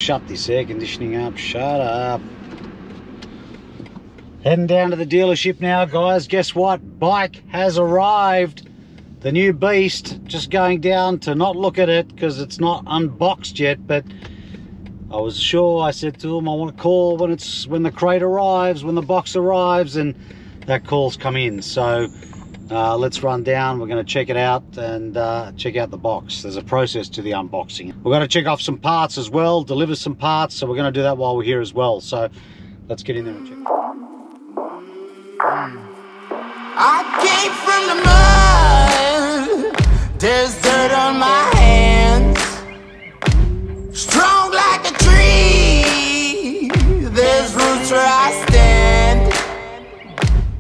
Shut this air conditioning up, shut up. Heading down to the dealership now, guys. Guess what? Bike has arrived. The new beast. Just going down to not look at it because it's not unboxed yet, but I was sure. I said to him I want to call when the crate arrives, when the box arrives, and that call's come in. So let's run down. We're going to check it out and check out the box. There's a process to the unboxing. We're going to check off some parts as well, deliver some parts, so we're going to do that while we're here as well. So let's get in there and check it out. I came from the mud, there's dirt on my hands, strong like a tree, there's roots where I stand.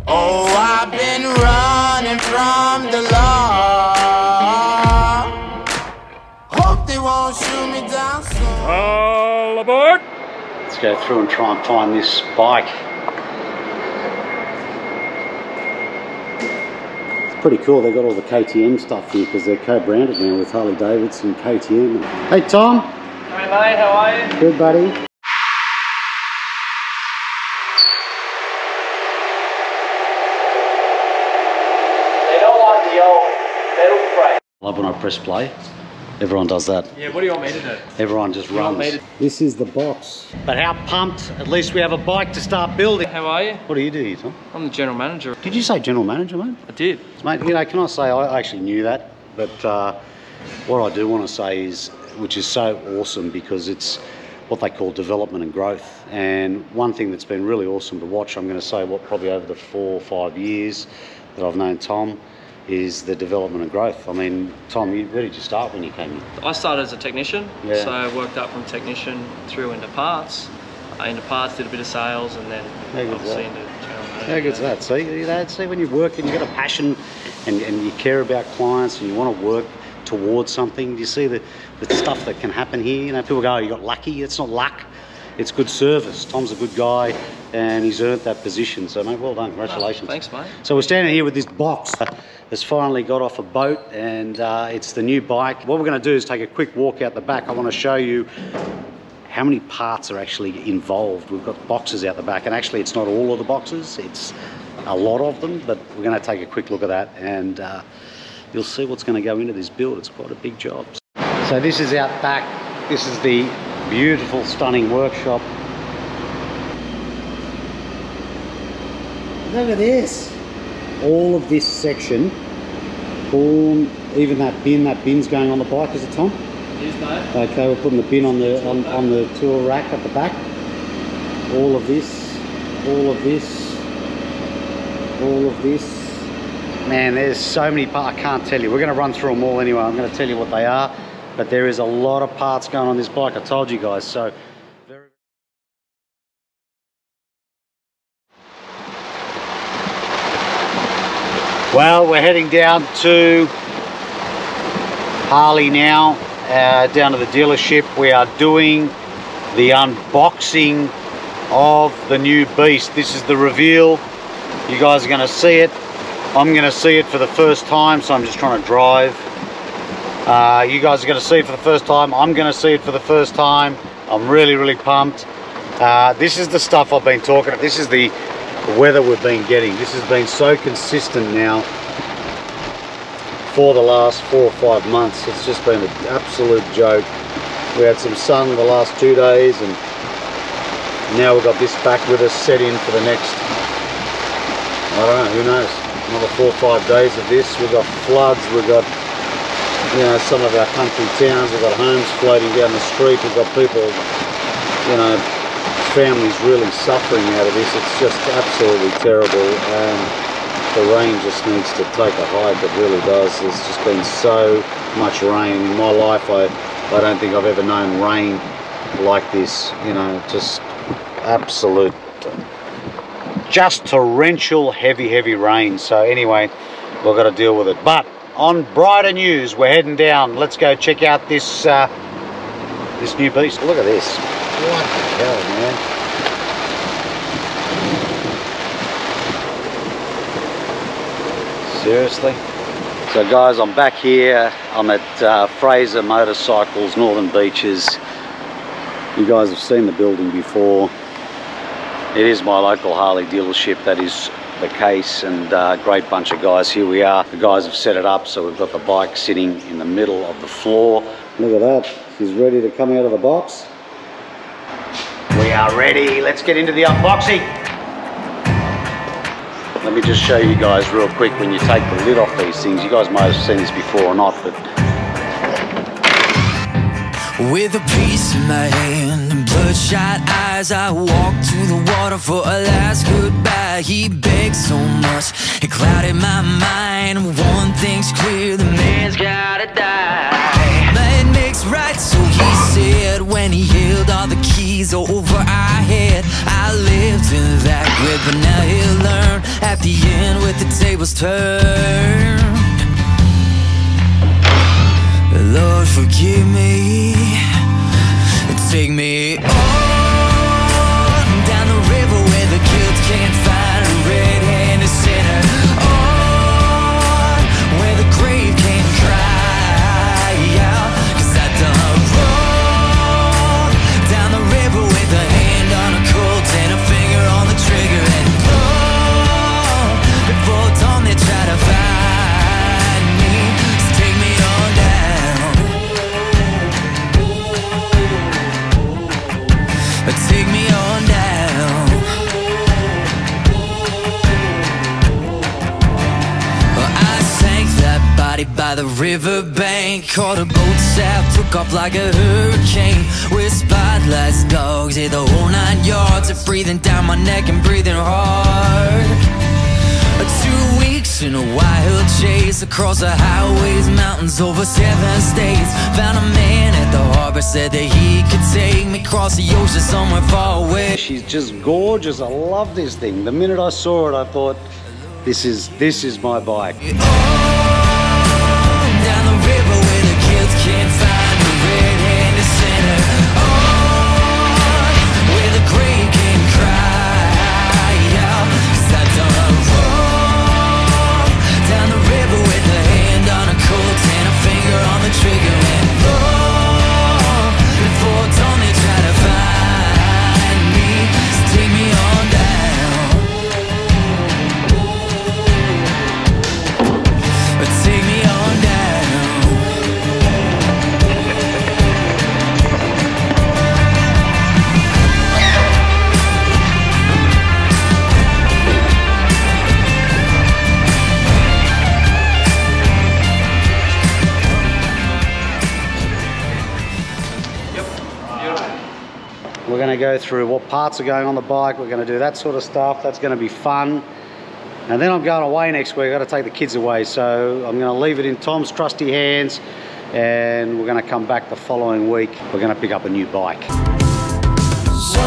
Oh, I've been running from the law, hope they won't shoot me down soon. All aboard! Let's go through and try and find this bike. Pretty cool. They got all the KTM stuff here because they're co-branded now with Harley Davidson, KTM. Hey Tom. Hey mate, how are you? Good buddy. They don't like the old metal frame. I love when I press play. Everyone does that. Yeah, what do you want me to do? Everyone just runs. This is the box. But how pumped. At least we have a bike to start building. How are you? What do you do here, Tom? I'm the general manager. Did you say general manager, mate? I did. Mate, you know, can I say I actually knew that, but what I do want to say is, which is so awesome because it's what they call development and growth. And one thing that's been really awesome to watch, I'm going to say probably over the 4 or 5 years that I've known Tom, is the development and growth. I mean, Tom, where did you start when you came in? I started as a technician, so I worked up from technician through into parts. Did a bit of sales, and then obviously into general manager. How good's that? See, when you work and you've got a passion and you care about clients and you want to work towards something, do you see the stuff that can happen here? You know, people go, oh, you got lucky. It's not luck. It's good service. Tom's a good guy and he's earned that position. So, mate, well done. Congratulations. Thanks, mate. So we're standing here with this box. It's finally got off a boat and it's the new bike. What we're going to do is take a quick walk out the back. I want to show you how many parts are actually involved. We've got boxes out the back, and actually it's not all of the boxes. It's a lot of them, but we're going to take a quick look at that and you'll see what's going to go into this build. It's quite a big job. So this is out back. This is the beautiful, stunning workshop. Look at this. All of this section, even that bin's going on the bike, is it, Tom? It is, mate. Okay, we're putting the bin on the tool rack at the back. All of this, all of this, all of this. Man, there's so many parts, I can't tell you. We're going to run through them all anyway. I'm going to tell you what they are, but there is a lot of parts going on this bike, I told you guys. So well, we're heading down to Harley now, down to the dealership. We are doing the unboxing of the new beast. This is the reveal. You guys are going to see it. I'm going to see it for the first time, so I'm just trying to drive. You guys are going to see it for the first time. I'm going to see it for the first time. I'm really, really pumped. This is the stuff I've been talking about. This is the weather we've been getting. This has been so consistent now for the last 4 or 5 months. It's just been an absolute joke. We had some sun the last 2 days, and now we've got this back with us set in for the next, I don't know, who knows, another 4 or 5 days of this. We've got floods, we've got, you know, some of our country towns, we've got homes floating down the street, we've got people, you know, families really suffering out of this. It's just absolutely terrible, and the rain just needs to take a hike. It really does. There's just been so much rain in my life. I don't think I've ever known rain like this, you know, just absolute, just torrential heavy rain. So anyway, we've got to deal with it. But on brighter news, we're heading down. Let's go check out this this new beast. Look at this. What the hell, man? Seriously? So guys, I'm back here. I'm at Fraser Motorcycles, Northern Beaches. You guys have seen the building before. It is my local Harley dealership, that is the case, and a great bunch of guys. Here we are. The guys have set it up, so we've got the bike sitting in the middle of the floor. Look at that. She's ready to come out of the box. We are ready. Let's get into the unboxing. Let me just show you guys real quick when you take the lid off these things. You guys might have seen this before or not, but with a piece in my hand and bloodshot eyes, I walked to the water for a last goodbye. He begged so much, it clouded my mind. One thing's clear, the man's gotta die. Man makes right, so he said, when he held all the keys over our head. I lived in that grip, but now he'll learn at the end with the tables turned. Lord, forgive me, take me on down the river where the guilt can't find a red-handed sinner, on where the grave can't cry out, 'cause I done wrong. Down the river with a hand on a Colt and a finger on the trigger, and long before dawn they try to find me. So take me on down. Take me on down. Well, I sank that body by the riverbank, caught a boat south, took off like a hurricane, with spotlights, dogs, yeah, the whole 9 yards of breathing down my neck and breathing hard. 2 weeks in a wild chase across the highways, mountains, over 7 states. Found a man at the harbor, said that he could take me across the ocean somewhere far away. She's just gorgeous. I love this thing. The minute I saw it, I thought, this is my bike. Oh, down the river where the kids can't find the red-handed sinner, on where the grave can cry out, 'cause I done wrong. Down the river with a hand on a Colt and a finger on the trigger, and long before dawn they try to find me. So take me on down. Take me on down. we're going to go through what parts are going on the bike. We're going to do that sort of stuff. That's going to be fun. And then I'm going away next week. I've got to take the kids away, so I'm going to leave it in Tom's trusty hands, and we're going to come back the following week. We're going to pick up a new bike. So